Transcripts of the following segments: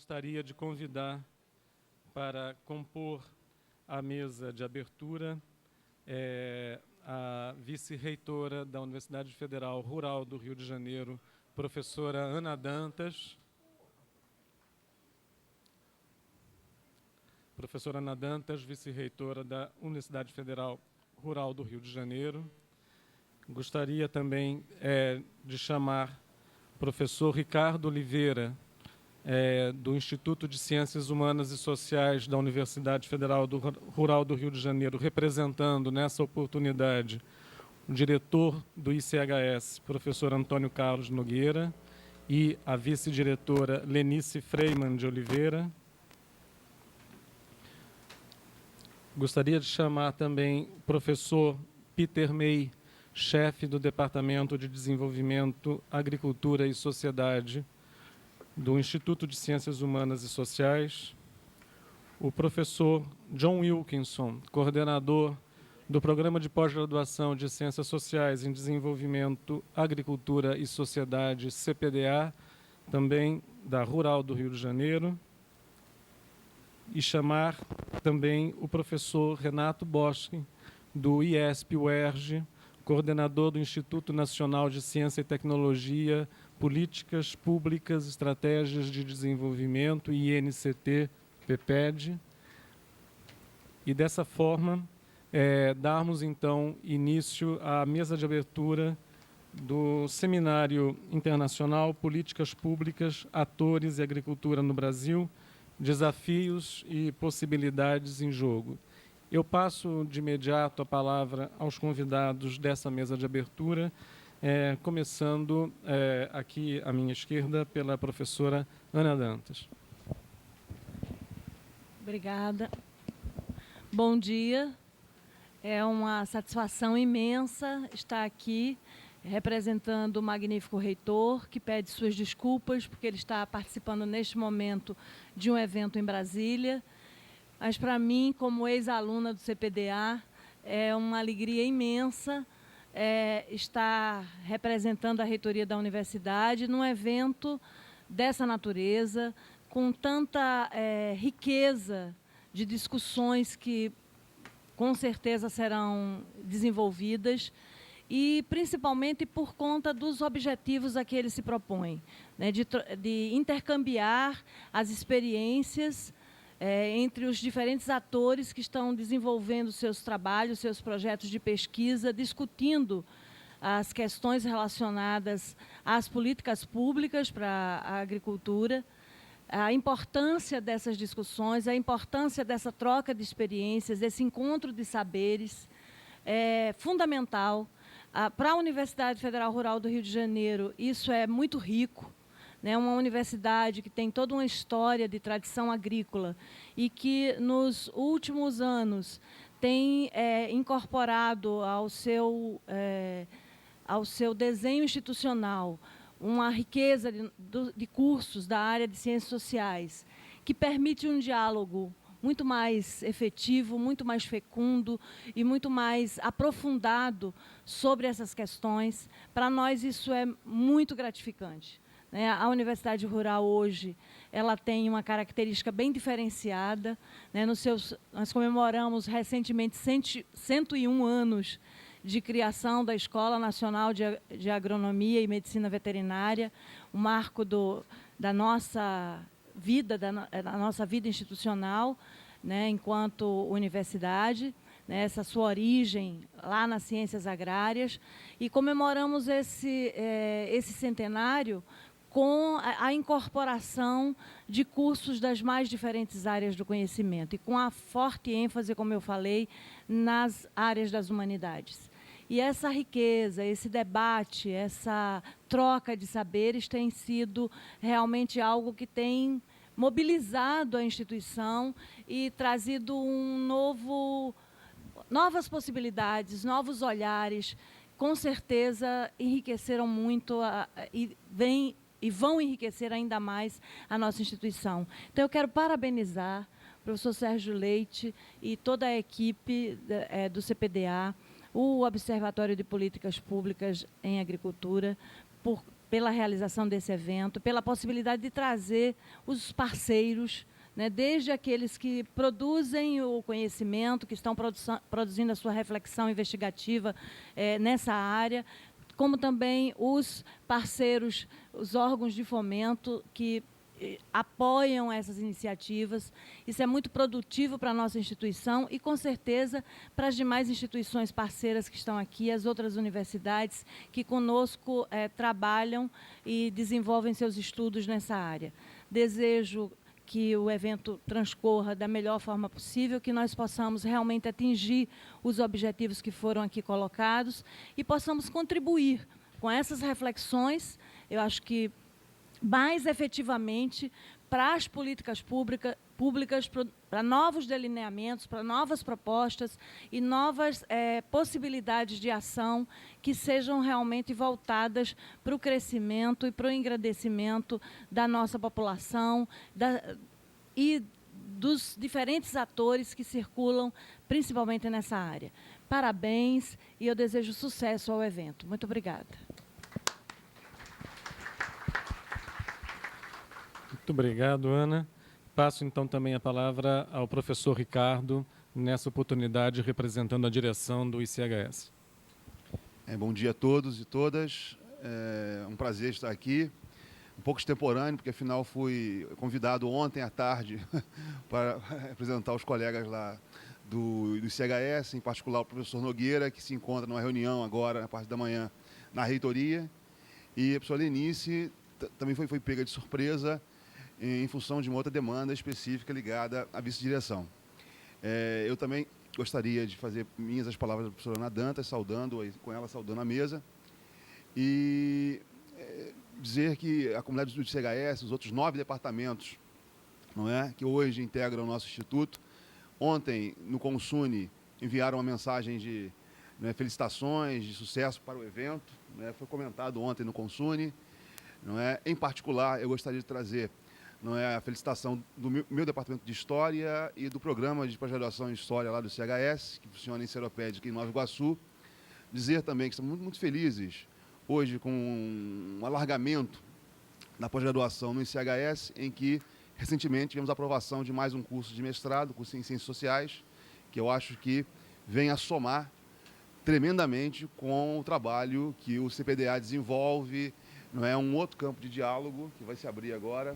gostaria de convidar para compor a mesa de abertura a vice-reitora da Universidade Federal Rural do Rio de Janeiro, professora Ana Dantas. Professora Ana Dantas, vice-reitora da Universidade Federal Rural do Rio de Janeiro. Gostaria também de chamar o professor Ricardo Oliveira, do Instituto de Ciências Humanas e Sociais da Universidade Federal Rural do Rio de Janeiro, representando nessa oportunidade o diretor do ICHS, professor Antônio Carlos Nogueira, e a vice-diretora Lenice Freiman de Oliveira. Gostaria de chamar também o professor Peter May, chefe do Departamento de Desenvolvimento, Agricultura e Sociedade do Instituto de Ciências Humanas e Sociais, o professor John Wilkinson, coordenador do Programa de Pós-Graduação de Ciências Sociais em Desenvolvimento, Agricultura e Sociedade, CPDA, também da Rural do Rio de Janeiro, e chamar também o professor Renato Boschi, do IESP-UERJ, coordenador do Instituto Nacional de Ciência e Tecnologia, Políticas Públicas, Estratégias de Desenvolvimento, INCT, PEPED. E dessa forma, darmos então início à mesa de abertura do Seminário Internacional Políticas Públicas, Atores e Agricultura no Brasil, Desafios e Possibilidades em Jogo. Eu passo de imediato a palavra aos convidados dessa mesa de abertura, começando aqui à minha esquerda pela professora Ana Dantas. Obrigada. Bom dia. É uma satisfação imensa estar aqui representando o magnífico reitor, que pede suas desculpas porque ele está participando neste momento de um evento em Brasília. Mas para mim, como ex-aluna do CPDA, é uma alegria imensa estar representando a reitoria da universidade num evento dessa natureza, com tanta riqueza de discussões que com certeza serão desenvolvidas, e principalmente por conta dos objetivos a que ele se propõe, né, de intercambiar as experiências entre os diferentes atores que estão desenvolvendo seus trabalhos, seus projetos de pesquisa, discutindo as questões relacionadas às políticas públicas para a agricultura, a importância dessas discussões, a importância dessa troca de experiências, desse encontro de saberes, é fundamental. Para a Universidade Federal Rural do Rio de Janeiro, isso é muito rico, né? Uma universidade que tem toda uma história de tradição agrícola e que, nos últimos anos, tem incorporado ao seu desenho institucional uma riqueza de cursos da área de ciências sociais, que permite um diálogo muito mais efetivo, muito mais fecundo e muito mais aprofundado sobre essas questões. Para nós isso é muito gratificante. A Universidade Rural hoje ela tem uma característica bem diferenciada. Nós comemoramos recentemente 101 anos de criação da Escola Nacional de Agronomia e Medicina Veterinária, um marco da nossa vida, da nossa vida institucional, né, enquanto universidade, né, essa sua origem lá nas ciências agrárias, e comemoramos esse centenário com a incorporação de cursos das mais diferentes áreas do conhecimento e com a forte ênfase, como eu falei, nas áreas das humanidades. E essa riqueza, esse debate, essa troca de saberes tem sido realmente algo que tem mobilizado a instituição e trazido novas possibilidades, novos olhares. Com certeza enriqueceram muito e vão enriquecer ainda mais a nossa instituição. Então, eu quero parabenizar o professor Sérgio Leite e toda a equipe do CPDA, o Observatório de Políticas Públicas em Agricultura, por pela realização desse evento, pela possibilidade de trazer os parceiros, né, desde aqueles que produzem o conhecimento, que estão produzindo a sua reflexão investigativa nessa área, como também os parceiros, os órgãos de fomento que apoiam essas iniciativas. Isso é muito produtivo para a nossa instituição e, com certeza, para as demais instituições parceiras que estão aqui, as outras universidades que conosco trabalham e desenvolvem seus estudos nessa área. Desejo que o evento transcorra da melhor forma possível, que nós possamos realmente atingir os objetivos que foram aqui colocados e possamos contribuir com essas reflexões, eu acho que mais efetivamente para as políticas públicas, para novos delineamentos, para novas propostas e novas possibilidades de ação que sejam realmente voltadas para o crescimento e para o engrandecimento da nossa população e dos diferentes atores que circulam, principalmente nessa área. Parabéns e eu desejo sucesso ao evento. Muito obrigada. Muito obrigado, Ana. Passo, então, também a palavra ao professor Ricardo, nessa oportunidade representando a direção do ICHS. Bom dia a todos e todas. É um prazer estar aqui. Um pouco extemporâneo, porque, afinal, fui convidado ontem à tarde para representar os colegas lá do ICHS, em particular o professor Nogueira, que se encontra numa reunião agora, na parte da manhã, na reitoria. E a professora Lenice também foi pega de surpresa, em função de uma outra demanda específica ligada à vice-direção. Eu também gostaria de fazer minhas as palavras da professora Ana Dantas, saudando a mesa, e dizer que a comunidade do ICHS, os outros 9 departamentos, não é, que hoje integram o nosso instituto, ontem, no Consune, enviaram uma mensagem de felicitações, de sucesso para o evento, foi comentado ontem no Consune. Não é? Em particular, eu gostaria de trazer a felicitação do meu departamento de História e do programa de pós-graduação em História lá do ICHS, que funciona em Seropédica, em Nova Iguaçu. Dizer também que estamos muito, muito felizes hoje com um alargamento da pós-graduação no ICHS, em que, recentemente, tivemos a aprovação de mais um curso de mestrado, curso em Ciências Sociais, que eu acho que vem a somar tremendamente com o trabalho que o CPDA desenvolve. Não é um outro campo de diálogo que vai se abrir agora,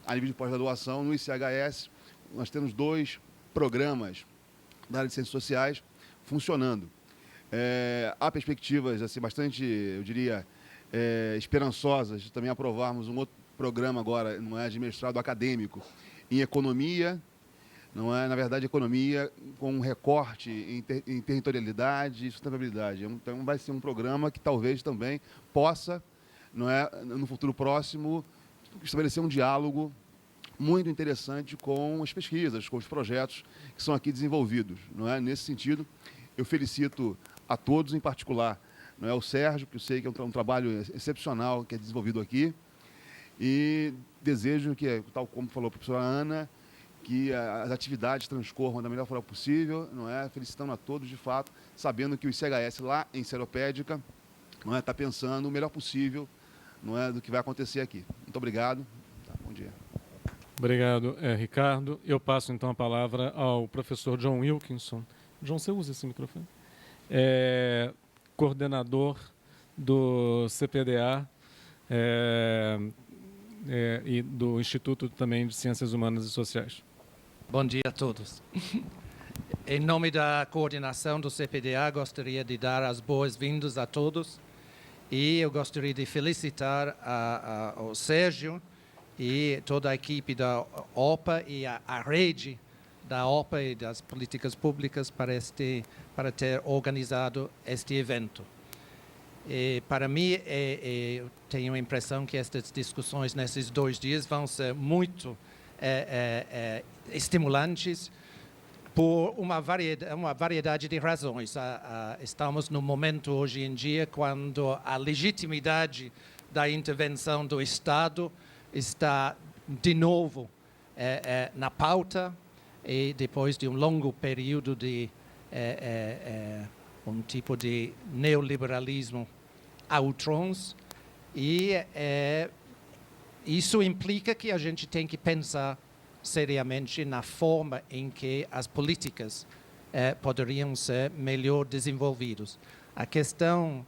a nível de pós-graduação. No ICHS, nós temos 2 programas da área de Ciências Sociais funcionando. Há perspectivas assim, bastante, eu diria, esperançosas de também aprovarmos um outro programa agora, não é, de mestrado acadêmico em Economia, não é, na verdade, Economia com um recorte em territorialidade e sustentabilidade. Então, vai ser um programa que talvez também possa, não é, no futuro próximo, estabelecer um diálogo muito interessante com as pesquisas, com os projetos que são aqui desenvolvidos. Não é? Nesse sentido, eu felicito a todos, em particular, não é, o Sérgio, que eu sei que é um trabalho excepcional que é desenvolvido aqui, e desejo que, tal como falou a professora Ana, que as atividades transcorram da melhor forma possível, não é? Felicitando a todos, de fato, sabendo que o ICHS lá em Seropédica não é, está pensando o melhor possível, não é, do que vai acontecer aqui. Muito obrigado. Bom dia. Obrigado, Ricardo. Eu passo, então, a palavra ao professor John Wilkinson. John, você usa esse microfone? Coordenador do CPDA e do Instituto também de Ciências Humanas e Sociais. Bom dia a todos. Em nome da coordenação do CPDA, gostaria de dar as boas-vindas a todos. E eu gostaria de felicitar o Sérgio e toda a equipe da OPA e a rede da OPA e das políticas públicas para ter organizado este evento. E para mim, eu tenho a impressão que estas discussões nesses 2 dias vão ser muito estimulantes por uma variedade de razões. Estamos num momento hoje em dia quando a legitimidade da intervenção do Estado está de novo na pauta, e depois de um longo período de um tipo de neoliberalismo a outrons, E isso implica que a gente tem que pensar seriamente na forma em que as políticas poderiam ser melhor desenvolvidas. A questão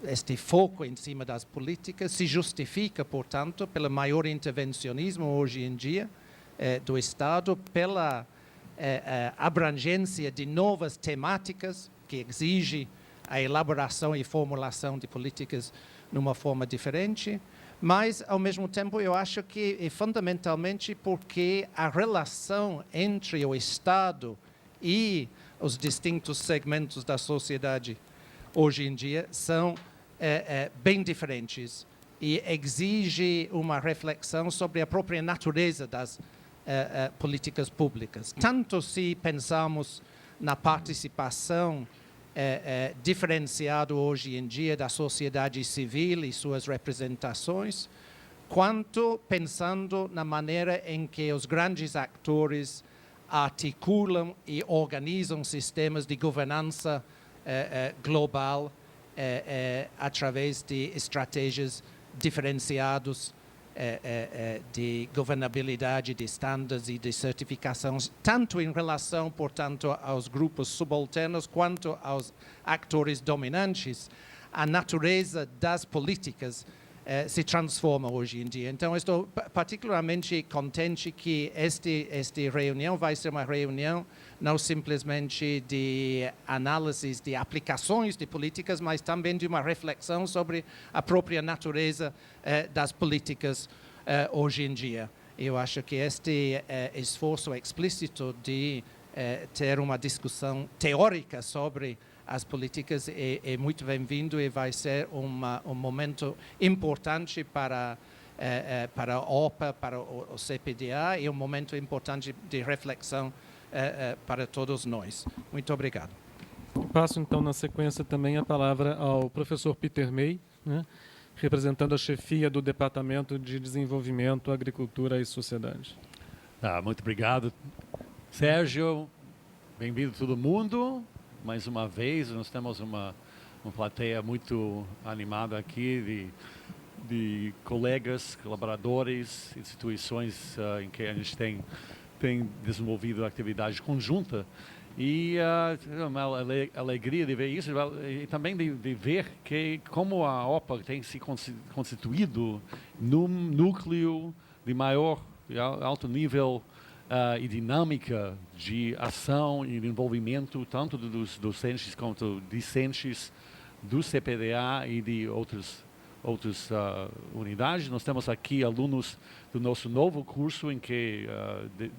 este foco em cima das políticas se justifica, portanto, pelo maior intervencionismo hoje em dia do Estado, pela abrangência de novas temáticas que exige a elaboração e formulação de políticas numa forma diferente, mas, ao mesmo tempo, eu acho que é fundamentalmente porque a relação entre o Estado e os distintos segmentos da sociedade hoje em dia são bem diferentes e exige uma reflexão sobre a própria natureza das políticas públicas. Tanto se pensamos na participação diferenciado hoje em dia da sociedade civil e suas representações, quanto pensando na maneira em que os grandes atores articulam e organizam sistemas de governança global através de estratégias diferenciadas de governabilidade, de estándares e de certificações, tanto em relação, portanto, aos grupos subalternos quanto aos atores dominantes. A natureza das políticas se transforma hoje em dia. Então, estou particularmente contente que esta reunião vai ser uma reunião não simplesmente de análises de aplicações de políticas, mas também de uma reflexão sobre a própria natureza das políticas hoje em dia. Eu acho que este esforço explícito de ter uma discussão teórica sobre as políticas é muito bem-vindo e vai ser um momento importante para a OPA, para o CPDA, e um momento importante de reflexão para todos nós. Muito obrigado. Passo, então, na sequência também a palavra ao professor Peter May, né, representando a chefia do Departamento de Desenvolvimento, Agricultura e Sociedade. Muito obrigado, Sérgio. Bem-vindo todo mundo. Mais uma vez, nós temos uma plateia muito animada aqui de colegas, colaboradores, instituições em que a gente tem desenvolvido atividade conjunta. E é uma alegria de ver isso e também de ver que como a OPA tem se constituído num núcleo de maior alto nível e dinâmica de ação e de envolvimento tanto dos docentes quanto discentes do CPDA e de outras unidades. Nós temos aqui alunos do nosso novo curso em que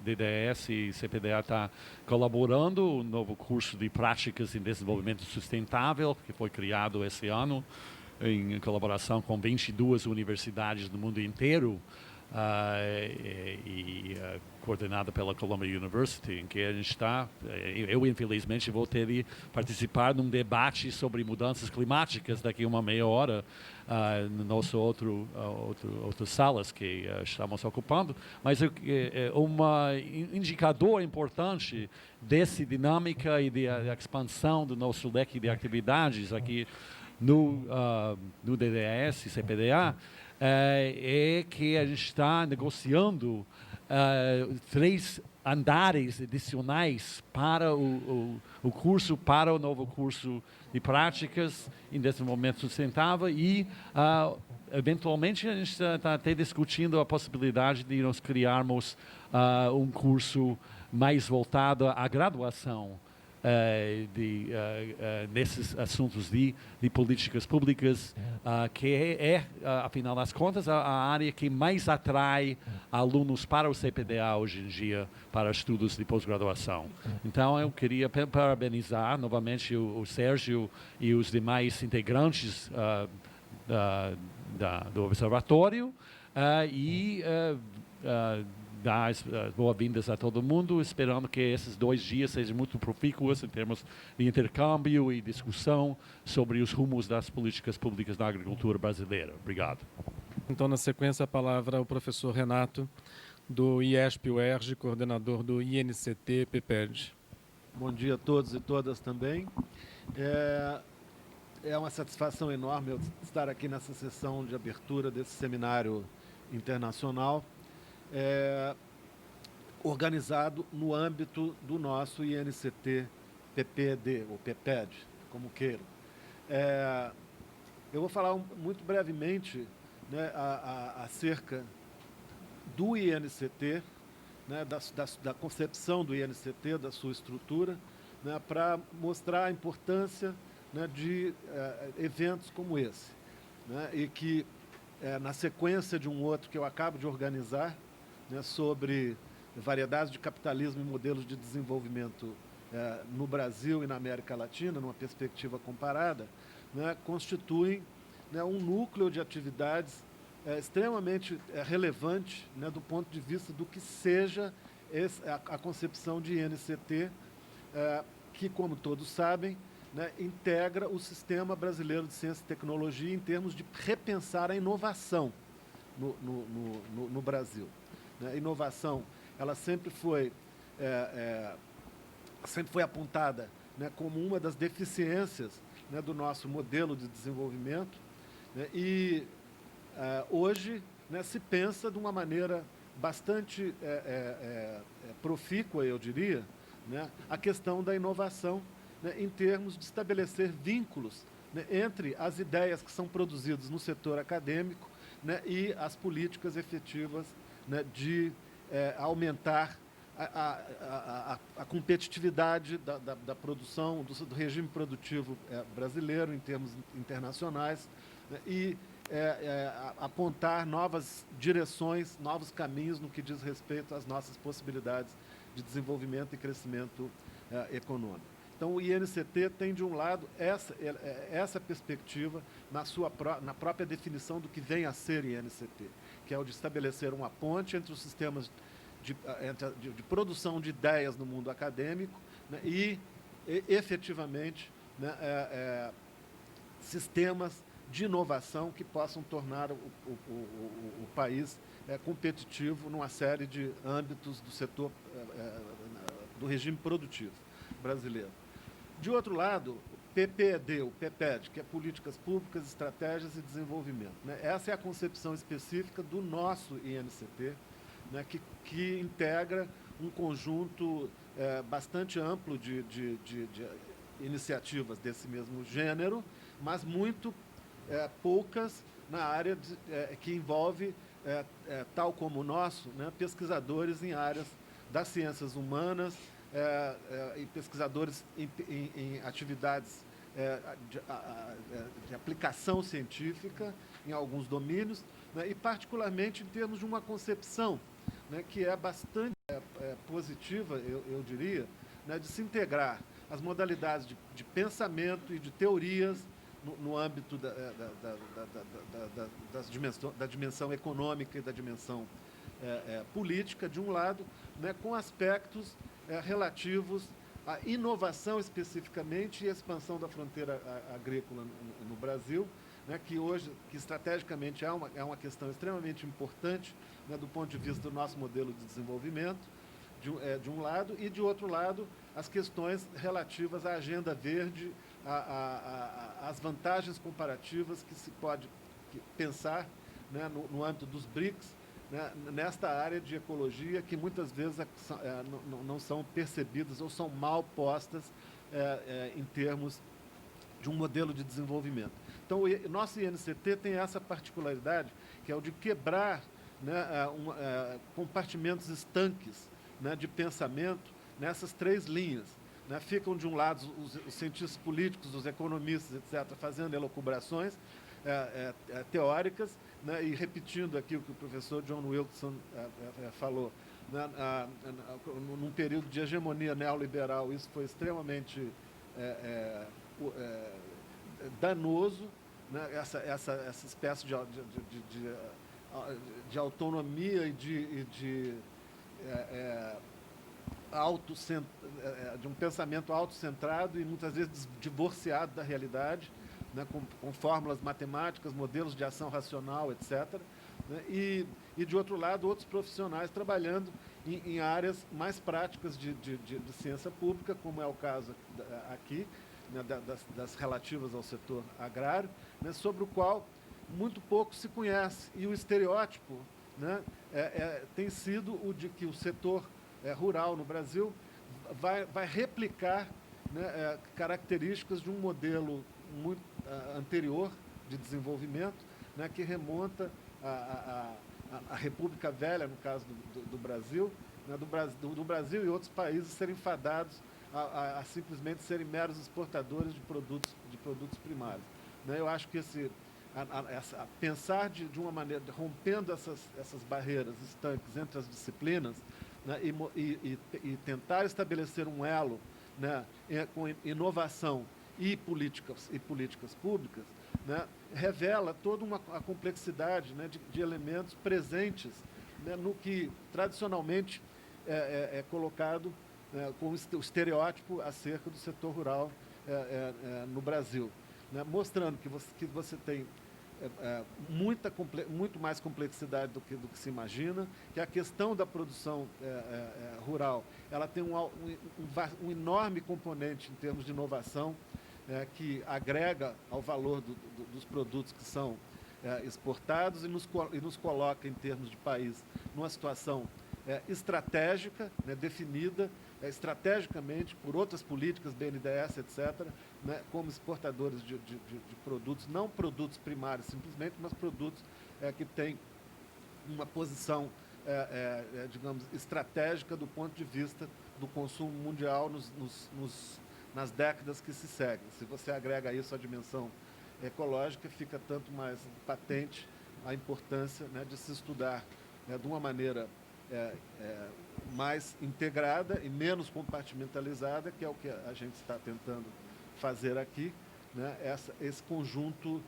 DDS e CPDA está colaborando, o novo curso de práticas em desenvolvimento sustentável, que foi criado esse ano em colaboração com 22 universidades do mundo inteiro, coordenada pela Columbia University, em que a gente está. Eu, infelizmente, vou ter de participar num debate sobre mudanças climáticas daqui a uma meia hora no nosso outras salas que estamos ocupando. Mas um indicador importante dessa dinâmica e da expansão do nosso leque de atividades aqui no DDS e CPDA é que a gente está negociando 3 andares adicionais para o curso, para o novo curso de práticas em desenvolvimento sustentável e, eventualmente, a gente está até discutindo a possibilidade de nós criarmos um curso mais voltado à graduação nesses assuntos de políticas públicas, que afinal das contas, a área que mais atrai alunos para o CPDA hoje em dia, para estudos de pós-graduação. Então, eu queria parabenizar novamente o Sérgio e os demais integrantes do Observatório e dar as boas-vindas a todo mundo, esperando que esses 2 dias sejam muito profícuos em termos de intercâmbio e discussão sobre os rumos das políticas públicas na agricultura brasileira. Obrigado. Então, na sequência, a palavra ao professor Renato, do IESP-UERJ, coordenador do INCT-PPED. Bom dia a todos e todas também. É uma satisfação enorme eu estar aqui nessa sessão de abertura desse seminário internacional, organizado no âmbito do nosso INCT PPD, ou PPED, como queiram. Eu vou falar muito brevemente, né, acerca do INCT, né, da concepção do INCT, da sua estrutura, né, para mostrar a importância, né, de eventos como esse, né, e que, na sequência de um outro que eu acabo de organizar, né, sobre variedades de capitalismo e modelos de desenvolvimento no Brasil e na América Latina, numa perspectiva comparada, né, constituem, né, um núcleo de atividades extremamente relevante, né, do ponto de vista do que seja a concepção de INCT, que, como todos sabem, né, integra o sistema brasileiro de ciência e tecnologia em termos de repensar a inovação no Brasil. Né? A inovação, ela sempre foi apontada, né, como uma das deficiências, né, do nosso modelo de desenvolvimento, né, e hoje, né, se pensa de uma maneira bastante profícua, eu diria, né, a questão da inovação, né, em termos de estabelecer vínculos, né, entre as ideias que são produzidas no setor acadêmico, né, e as políticas efetivas, né, de aumentar a competitividade da produção, do regime produtivo brasileiro em termos internacionais, né, e apontar novas direções, novos caminhos no que diz respeito às nossas possibilidades de desenvolvimento e crescimento econômico. Então, o INCT tem, de um lado, essa perspectiva na própria definição do que vem a ser INCT, que é o de estabelecer uma ponte entre os sistemas de produção de ideias no mundo acadêmico, né, e efetivamente, né, sistemas de inovação que possam tornar o país competitivo numa série de âmbitos do setor, do regime produtivo brasileiro. De outro lado, o PPED, o PPED, que é Políticas Públicas, Estratégias e Desenvolvimento, né? Essa é a concepção específica do nosso INCT, né, que integra um conjunto bastante amplo de iniciativas desse mesmo gênero, mas muito poucas na área que envolve, tal como o nosso, né, pesquisadores em áreas das ciências humanas, e pesquisadores em atividades de aplicação científica em alguns domínios, né, e particularmente em termos de uma concepção, né, que é bastante positiva, eu diria, né, de se integrar as modalidades de pensamento e de teorias no âmbito da dimensão econômica e da dimensão política, de um lado, né, com aspectos relativos à inovação especificamente e à expansão da fronteira agrícola no Brasil, né, que estrategicamente é uma questão extremamente importante, né, do ponto de vista do nosso modelo de desenvolvimento, de um lado, e de outro lado, as questões relativas à agenda verde, às vantagens comparativas que se pode pensar, né, no âmbito dos BRICS, né, nesta área de ecologia que muitas vezes não são percebidas ou são mal postas em termos de um modelo de desenvolvimento. Então, o nosso INCT tem essa particularidade, que é o de quebrar, né, compartimentos estanques, né, de pensamento nessas três linhas. Né? Ficam, de um lado, os cientistas políticos, os economistas, etc., fazendo elucubrações teóricas, né, e repetindo aqui o que o professor John Wilkinson falou, né, num período de hegemonia neoliberal, isso foi extremamente danoso, né, essa espécie de autonomia e de um pensamento autocentrado e muitas vezes divorciado da realidade, né, com fórmulas matemáticas, modelos de ação racional, etc. Né, e, de outro lado, outros profissionais trabalhando em áreas mais práticas de ciência pública, como é o caso aqui, né, das relativas ao setor agrário, né, sobre o qual muito pouco se conhece. E o estereótipo, né, tem sido o de que o setor rural no Brasil vai replicar, né, características de um modelo muito anterior de desenvolvimento, né, que remonta à República Velha, no caso do Brasil, né, do Brasil e outros países serem fadados a simplesmente serem meros exportadores de produtos primários. Né, eu acho que pensar de uma maneira, rompendo essas barreiras estanques entre as disciplinas, né, e tentar estabelecer um elo, né, com inovação e políticas públicas, né, revela toda a complexidade, né, de elementos presentes, né, no que tradicionalmente é colocado, com o estereótipo acerca do setor rural no Brasil, né, mostrando que você tem muito mais complexidade do que se imagina, que a questão da produção rural ela tem um enorme componente em termos de inovação, que agrega ao valor dos produtos que são exportados e nos coloca, em termos de país, numa situação estratégica, né, definida estrategicamente por outras políticas, BNDES, etc., né, como exportadores de produtos, não produtos primários simplesmente, mas produtos que têm uma posição, digamos, estratégica do ponto de vista do consumo mundial nas décadas que se seguem. Se você agrega isso à dimensão ecológica, fica tanto mais patente a importância, né, de se estudar, né, de uma maneira mais integrada e menos compartimentalizada, que é o que a gente está tentando fazer aqui, né, esse conjunto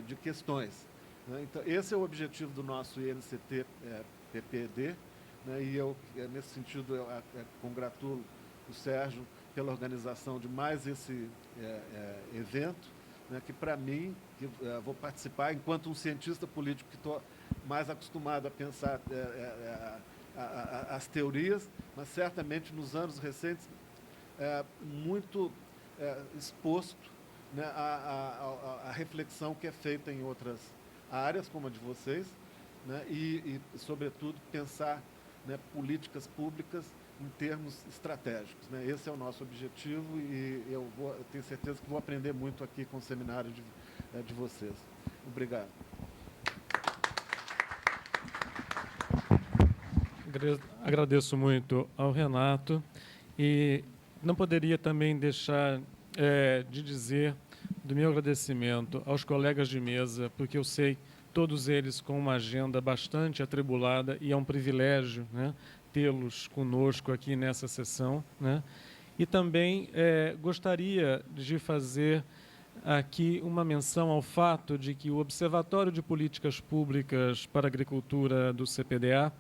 de questões. Né? Então, esse é o objetivo do nosso INCT-PPD, né, e eu, nesse sentido, eu congratulo o Sérgio pela organização de mais esse evento, né, que, para mim, que vou participar enquanto um cientista político que estou mais acostumado a pensar as teorias, mas certamente nos anos recentes muito exposto, né, à reflexão que é feita em outras áreas, como a de vocês, né, e sobretudo, pensar, né, políticas públicas em termos estratégicos. Né? Esse é o nosso objetivo e eu tenho certeza que vou aprender muito aqui com o seminário de vocês. Obrigado. Agradeço muito ao Renato e não poderia também deixar de dizer do meu agradecimento aos colegas de mesa, porque eu sei todos eles com uma agenda bastante atribulada e é um privilégio, né, tê-los conosco aqui nessa sessão, né? E também gostaria de fazer aqui uma menção ao fato de que o Observatório de Políticas Públicas para a Agricultura do CPDA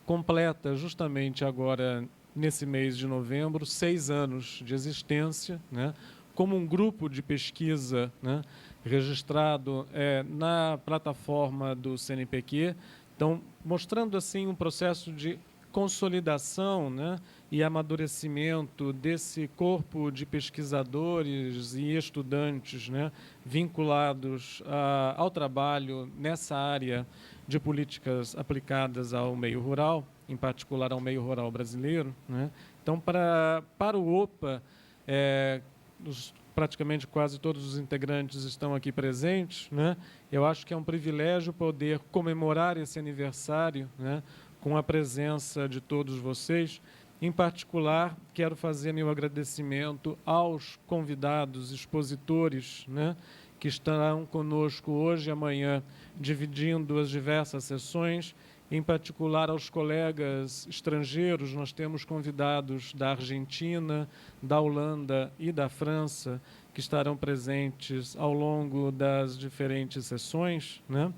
completa justamente agora, nesse mês de novembro, 6 anos de existência, né, como um grupo de pesquisa, né, registrado na plataforma do CNPq, então, mostrando assim um processo de consolidação, né, e amadurecimento desse corpo de pesquisadores e estudantes, né, vinculados ao trabalho nessa área de políticas aplicadas ao meio rural, em particular ao meio rural brasileiro. Né? Então, para o OPA, praticamente quase todos os integrantes estão aqui presentes, né? Eu acho que é um privilégio poder comemorar esse aniversário, né, com a presença de todos vocês. Em particular, quero fazer meu agradecimento aos convidados, expositores, né, que estarão conosco hoje e amanhã, dividindo as diversas sessões, em particular aos colegas estrangeiros. Nós temos convidados da Argentina, da Holanda e da França, que estarão presentes ao longo das diferentes sessões, né?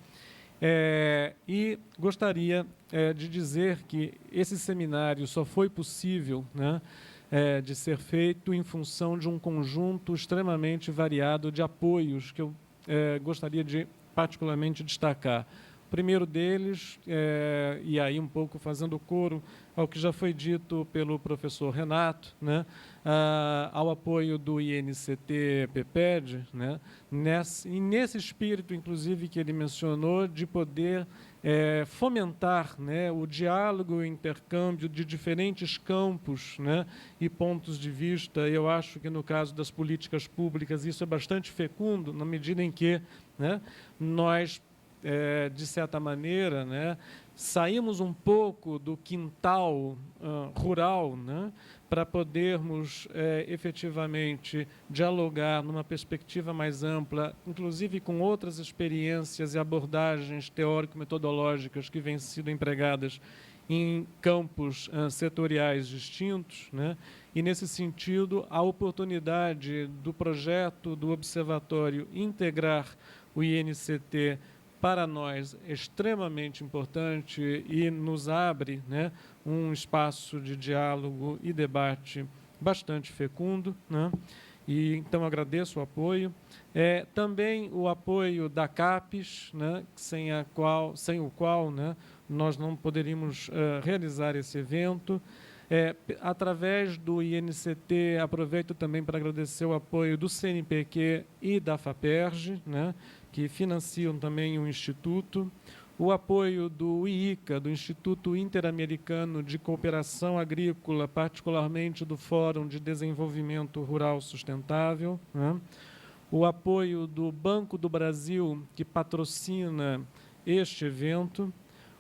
E gostaria de dizer que esse seminário só foi possível, né, de ser feito em função de um conjunto extremamente variado de apoios que eu gostaria de particularmente destacar. O primeiro deles, e aí um pouco fazendo coro ao que já foi dito pelo professor Renato, né, ao apoio do INCT-PPED, né, nesse espírito, inclusive, que ele mencionou, de poder fomentar, né, o diálogo e o intercâmbio de diferentes campos, né, e pontos de vista. Eu acho que, no caso das políticas públicas, isso é bastante fecundo, na medida em que, né, nós, de certa maneira, né, saímos um pouco do quintal rural, né, para podermos efetivamente dialogar numa perspectiva mais ampla, inclusive com outras experiências e abordagens teórico-metodológicas que vêm sido empregadas em campos setoriais distintos, né? E, nesse sentido, a oportunidade do projeto do Observatório integrar o INCT para nós é extremamente importante e nos abre, né, um espaço de diálogo e debate bastante fecundo, né? E, então, agradeço o apoio. Também o apoio da CAPES, né, sem o qual, né, nós não poderíamos realizar esse evento. Através do INCT, aproveito também para agradecer o apoio do CNPq e da FAPERJ, né, que financiam também o Instituto, o apoio do IICA, do Instituto Interamericano de Cooperação Agrícola, particularmente do Fórum de Desenvolvimento Rural Sustentável, né, o apoio do Banco do Brasil, que patrocina este evento,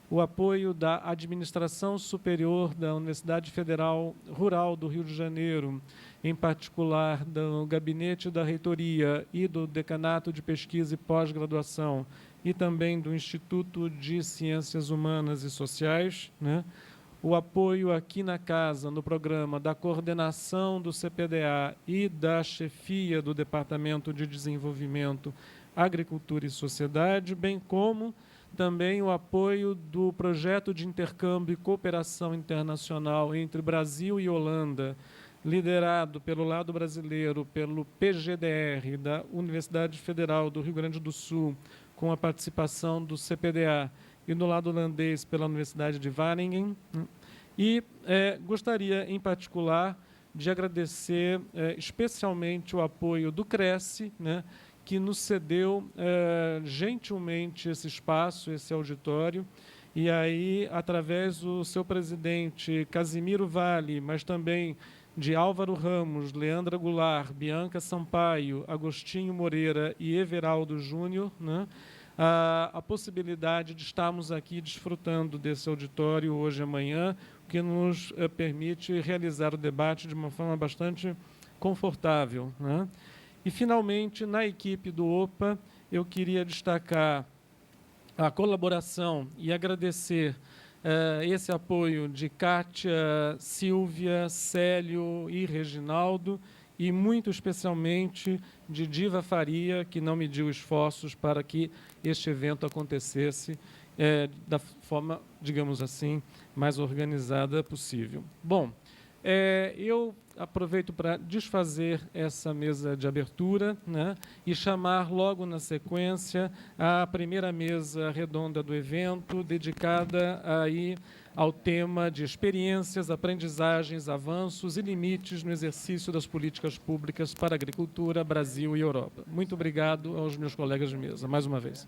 o apoio da Administração Superior da Universidade Federal Rural do Rio de Janeiro, em particular do Gabinete da Reitoria e do Decanato de Pesquisa e Pós-Graduação, e também do Instituto de Ciências Humanas e Sociais, né? O apoio aqui na casa, no programa da coordenação do CPDA e da chefia do Departamento de Desenvolvimento, Agricultura e Sociedade, bem como também o apoio do projeto de intercâmbio e cooperação internacional entre Brasil e Holanda, liderado pelo lado brasileiro, pelo PGDR, da Universidade Federal do Rio Grande do Sul, com a participação do CPDA, e no lado holandês pela Universidade de Wageningen. E gostaria, em particular, de agradecer especialmente o apoio do Cresce, né, que nos cedeu gentilmente esse espaço, esse auditório, e aí, através do seu presidente, Casimiro Vale, mas também de Álvaro Ramos, Leandra Goulart, Bianca Sampaio, Agostinho Moreira e Everaldo Júnior, né, a possibilidade de estarmos aqui desfrutando desse auditório hoje e amanhã, o que nos permite realizar o debate de uma forma bastante confortável, né? E, finalmente, na equipe do OPA, eu queria destacar a colaboração e agradecer esse apoio de Kátia, Silvia, Célio e Reginaldo, e muito especialmente de Diva Faria, que não mediu esforços para que este evento acontecesse da forma, digamos assim, mais organizada possível. Bom, eu aproveito para desfazer essa mesa de abertura, né, e chamar logo na sequência a primeira mesa redonda do evento, dedicada aí ao tema de experiências, aprendizagens, avanços e limites no exercício das políticas públicas para a agricultura, Brasil e Europa. Muito obrigado aos meus colegas de mesa, mais uma vez.